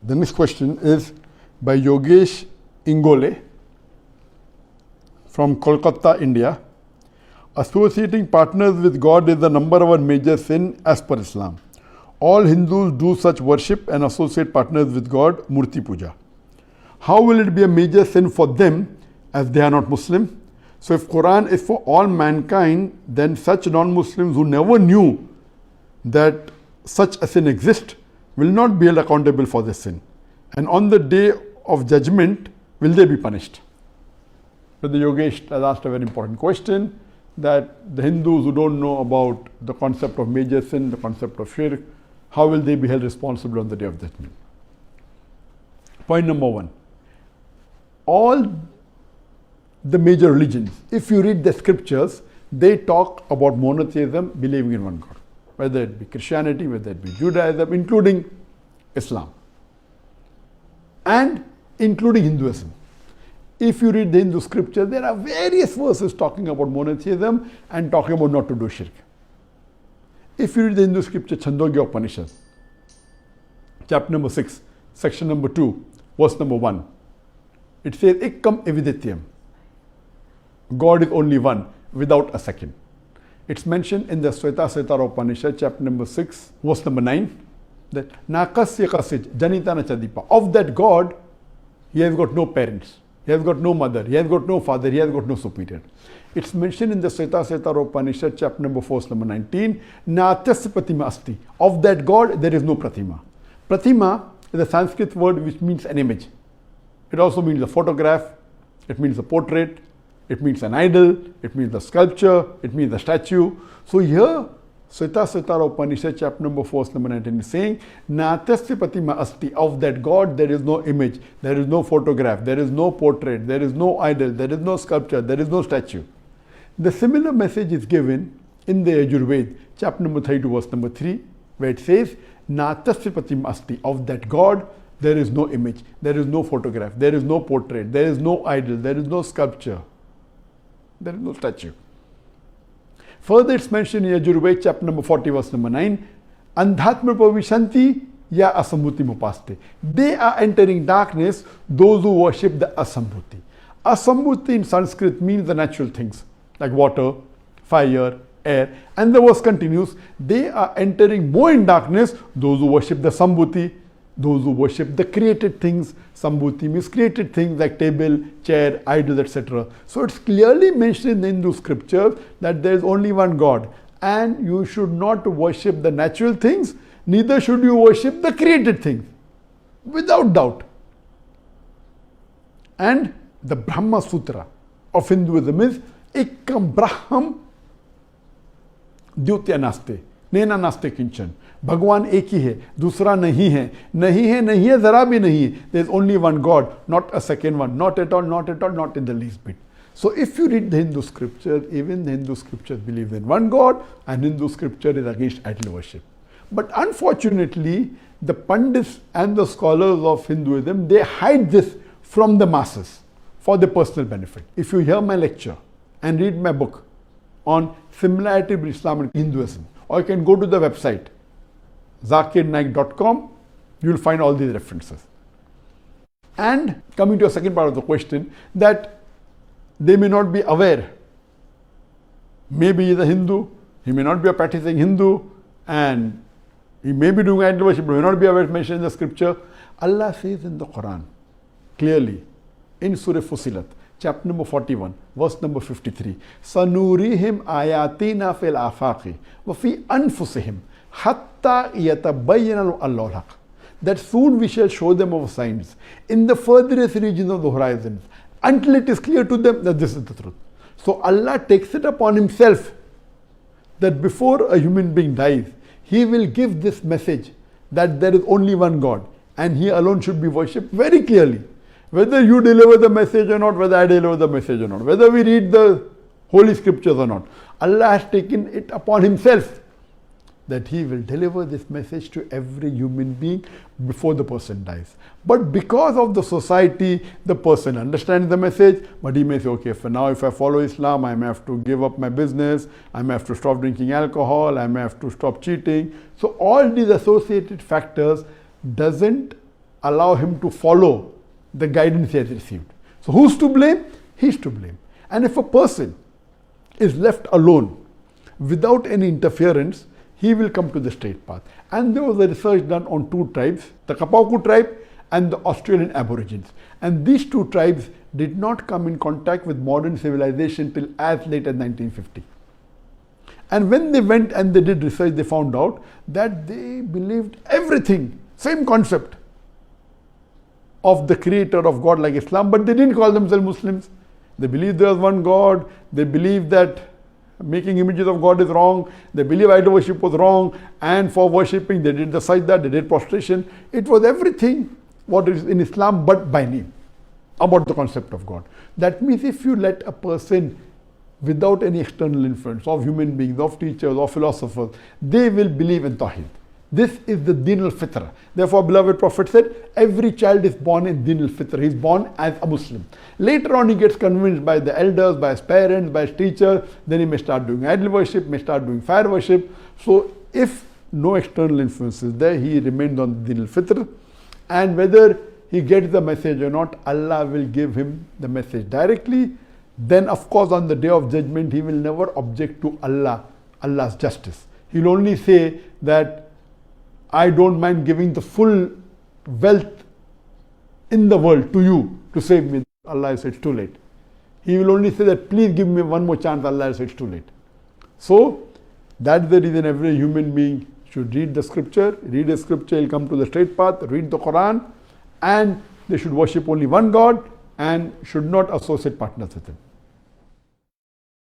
The next question is by Yogesh Ingole from Kolkata, India. Associating partners with God is the number one major sin as per Islam. All Hindus do such worship and associate partners with God, Murti Puja. How will it be a major sin for them as they are not Muslim? So if Quran is for all mankind, then such non-Muslims who never knew that such a sin exists will not be held accountable for this sin. And on the day of judgment, will they be punished? So the Yogesh has asked a very important question, that the Hindus who don't know about the concept of major sin, the concept of shirk, how will they be held responsible on the day of judgment? Point number one. All the major religions, if you read the scriptures, they talk about monotheism, believing in one God. Whether it be Christianity, whether it be Judaism, including Islam, and including Hinduism. If you read the Hindu scripture, there are various verses talking about monotheism and talking about not to do shirk. If you read the Hindu scripture, Chandogya Upanishad, chapter number 6, section number 2, verse number 1, it says, Ikkam evidityam. God is only one, without a second. It's mentioned in the Sweta Upanishad, chapter number 6, verse number 9, that Nakasya kasij janitana chadipa. Of that God, he has got no parents. He has got no mother, he has got no father, he has got no superior. It's mentioned in the Sweta Upanishad, chapter number 4, verse number 19, Natyasya pratima asti. Of that God, there is no pratima. Pratima is a Sanskrit word which means an image. It also means a photograph, it means a portrait, it means an idol, it means a sculpture, it means a statue. So here, Sweta Upanishad, chapter number 4, verse number 19 is saying, Natyasya pratima asti. Of that God, there is no image, there is no photograph, there is no portrait, there is no idol, there is no sculpture, there is no statue. The similar message is given in the Yajurveda, chapter number 32, verse number 3, where it says, Natyasya pratima asti. Of that God, there is no image, there is no photograph, there is no portrait, there is no idol, there is no sculpture, there is no statue. Further, it's mentioned in Yajurveda, chapter number 40, verse number 9, Andhatma pavishanti ya asambhuti mupaste. They are entering darkness, those who worship the asambhuti. Asambhuti in Sanskrit means the natural things, like water, fire, air. And the verse continues, they are entering more in darkness, those who worship the sambhuti, those who worship the created things. Sambhuti means created things like table, chair, idols, etc. So it's clearly mentioned in the Hindu scriptures that there is only one God, and you should not worship the natural things, neither should you worship the created things, without doubt. And the Brahma Sutra of Hinduism is Ikkam Braham Dvitya Naste, Nena Naste Kinchan. भगवान एक ही है, दूसरा नहीं है, नहीं है, नहीं है, जरा भी नहीं है. There is only one God, not a second one, not at all, not at all, not in the least bit. So if you read the Hindu scriptures, even the Hindu scriptures believe in one God, and Hindu scripture is against idol worship. But unfortunately, the Pandits and the scholars of Hinduism, they hide this from the masses for their personal benefit. If you hear my lecture and read my book on similarity between Islam and Hinduism, or you can go to the website zakirnaik.com, you will find all these references. And coming to a second part of the question, that they may not be aware. Maybe he is a Hindu, he may not be a practicing Hindu, and he may be doing idol worship, but may not be aware, mentioned in the scripture. Allah says in the Quran, clearly, in Surah Fusilat, chapter number 41, verse number 53, Sanurihim ayatina fil afaqi wa fi anfusihim hatta yatabayyana Allahul haq. That soon we shall show them our signs in the furthest regions of the horizons, until it is clear to them that this is the truth. So Allah takes it upon himself that before a human being dies, he will give this message that there is only one God and he alone should be worshipped very clearly. Whether you deliver the message or not, whether I deliver the message or not, whether we read the holy scriptures or not, Allah has taken it upon himself that he will deliver this message to every human being before the person dies. But because of the society, the person understands the message, but he may say, okay, for now if I follow Islam, I may have to give up my business, I may have to stop drinking alcohol, I may have to stop cheating. So all these associated factors doesn't allow him to follow the guidance he has received. So who's to blame? He's to blame. And if a person is left alone without any interference, he will come to the straight path. And there was a research done on two tribes, the Kapauku tribe and the Australian Aborigines. And these two tribes did not come in contact with modern civilization till as late as 1950. And when they went and they did research, they found out that they believed everything, same concept of the creator of God like Islam, but they didn't call themselves Muslims. They believed there was one God. They believed that making images of God is wrong. They believe idol worship was wrong. And for worshipping, they did the sajda, they did prostration. It was everything what is in Islam, but by name, about the concept of God. That means if you let a person without any external influence of human beings, of teachers, of philosophers, they will believe in Tawheed. This is the Din al-Fitra. Therefore, beloved Prophet said, every child is born in Din al-Fitra. He is born as a Muslim. Later on, he gets convinced by the elders, by his parents, by his teacher. Then he may start doing idol worship, may start doing fire worship. So, if no external influence is there, he remains on Din al-Fitra. And whether he gets the message or not, Allah will give him the message directly. Then, of course, on the day of judgment, he will never object to Allah's justice. He will only say that, I don't mind giving the full wealth in the world to you to save me. Allah said it's too late. He will only say that, please give me one more chance. Allah said it's too late. So that's the reason every human being should read the scripture. Read the scripture, he'll come to the straight path. Read the Quran, and they should worship only one God and should not associate partners with him.